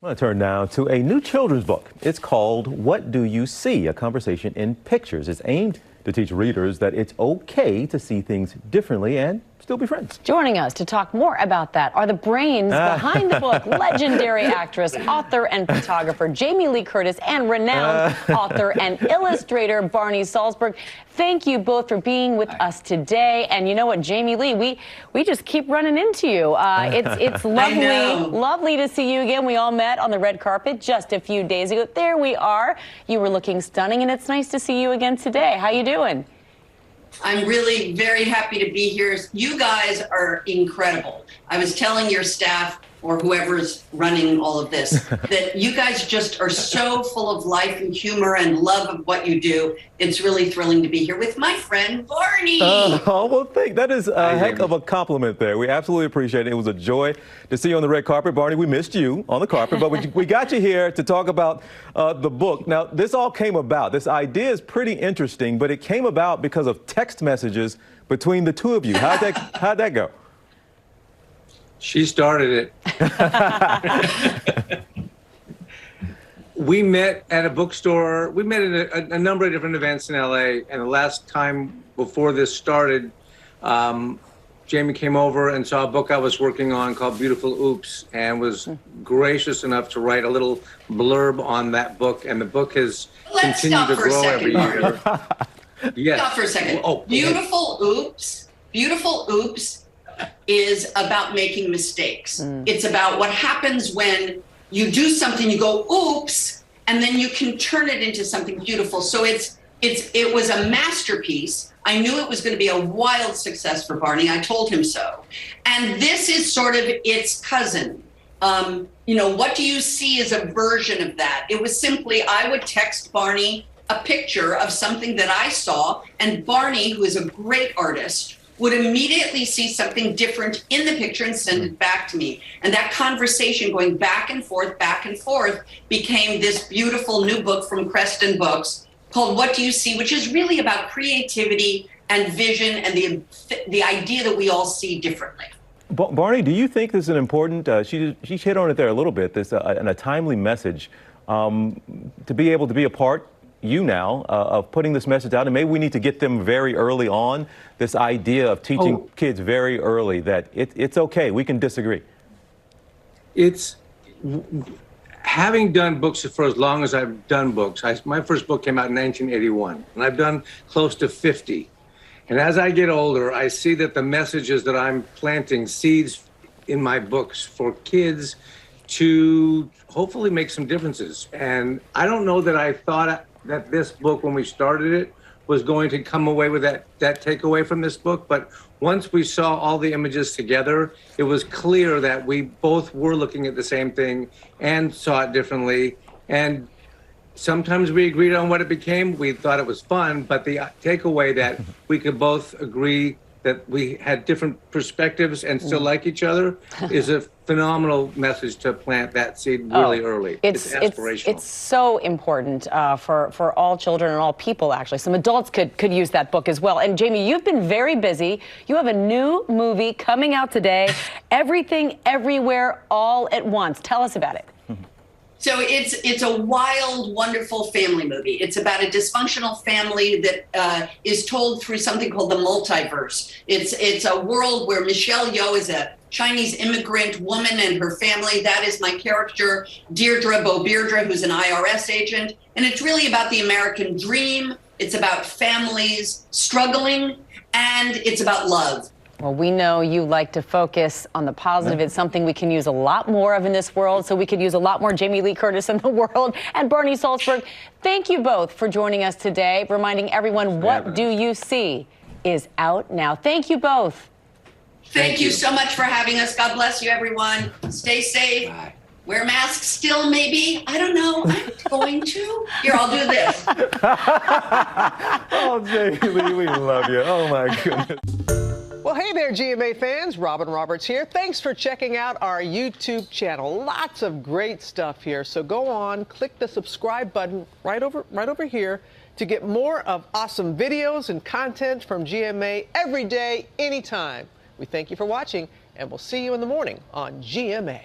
I'm going to turn now to a new children's book. It's called What Do You See? A Conversation in Pictures. It's aimed to teach readers that it's okay to see things differently and still be friends. Joining us to talk more about that are the brains behind the book, legendary actress, author, and photographer Jamie Lee Curtis, and renowned author and illustrator Barney Saltzberg. Thank you both for being with us today. And you know what, Jamie Lee, we just keep running into you. It's lovely to see you again. We all met on the red carpet just a few days ago. There we are. You were looking stunning, and it's nice to see you again today. How you doing? I'm really very happy to be here. You guys are incredible. I was telling your staff or whoever's running all of this that you guys just are so full of life and humor and love of what you do. It's really thrilling to be here with my friend Barney. Oh, well, that is a heck of a compliment there. We absolutely appreciate it. It was a joy to see you on the red carpet. Barney, we missed you on the carpet, but we got you here to talk about the book. Now, this all came about. This idea is pretty interesting, but it came about because of text messages between the two of you. How'd that go? She started it. We met at a bookstore. We met at a number of different events in LA. And the last time before this started, Jamie came over and saw a book I was working on called Beautiful Oops, and was gracious enough to write a little blurb on that book. And the book has continued to grow every year. Yes. Stop for a second. Beautiful Oops is about making mistakes. It's about what happens when you do something, you go, oops, and then you can turn it into something beautiful. So it was a masterpiece. I knew it was going to be a wild success for Barney. I told him so. And this is sort of its cousin. What do you see is a version of that. It was simply, I would text Barney a picture of something that I saw, and Barney, who is a great artist, would immediately see something different in the picture and send it back to me. And that conversation going back and forth, became this beautiful new book from Creston Books called What Do You See?, which is really about creativity and vision and the idea that we all see differently. Barney, do you think this is an important, she hit on it there a little bit, this and a timely message to be able to be a part of putting this message out, and maybe we need to get them very early on, this idea of teaching kids very early that it's okay, we can disagree. It's having done books for as long as I've done books. My first book came out in 1981, and I've done close to 50. And as I get older, I see that the messages that I'm planting seeds in my books for kids to hopefully make some differences. And I don't know that I thought that this book, when we started it, was going to come away with that takeaway from this book. But once we saw all the images together, it was clear that we both were looking at the same thing and saw it differently. And sometimes we agreed on what it became. We thought it was fun, but the takeaway that we could both agree that we had different perspectives and still like each other is a phenomenal message to plant that seed really early. It's aspirational. It's so important for all children and all people, actually. Some adults could use that book as well. And Jamie, you've been very busy. You have a new movie coming out today, Everything, Everywhere, All at Once. Tell us about it. So it's a wild, wonderful family movie. It's about a dysfunctional family that is told through something called the multiverse. It's a world where Michelle Yeoh is a Chinese immigrant woman and her family. That is my character, Deirdre Beardra, who's an IRS agent. And it's really about the American dream. It's about families struggling, and it's about love. Well, we know you like to focus on the positive. It's something we can use a lot more of in this world, so we could use a lot more Jamie Lee Curtis in the world. And Barney Saltzberg, thank you both for joining us today, reminding everyone What Do You See is out now. Thank you both. Thank you so much for having us. God bless you, everyone. Stay safe. Bye. Wear masks still, maybe. I don't know. I'm going to. Here, I'll do this. Oh, Jamie Lee, we love you. Oh, my goodness. Well, hey there, GMA fans. Robin Roberts here. Thanks for checking out our YouTube channel. Lots of great stuff here. So go on, click the subscribe button right over here to get more of awesome videos and content from GMA every day, anytime. We thank you for watching, and we'll see you in the morning on GMA.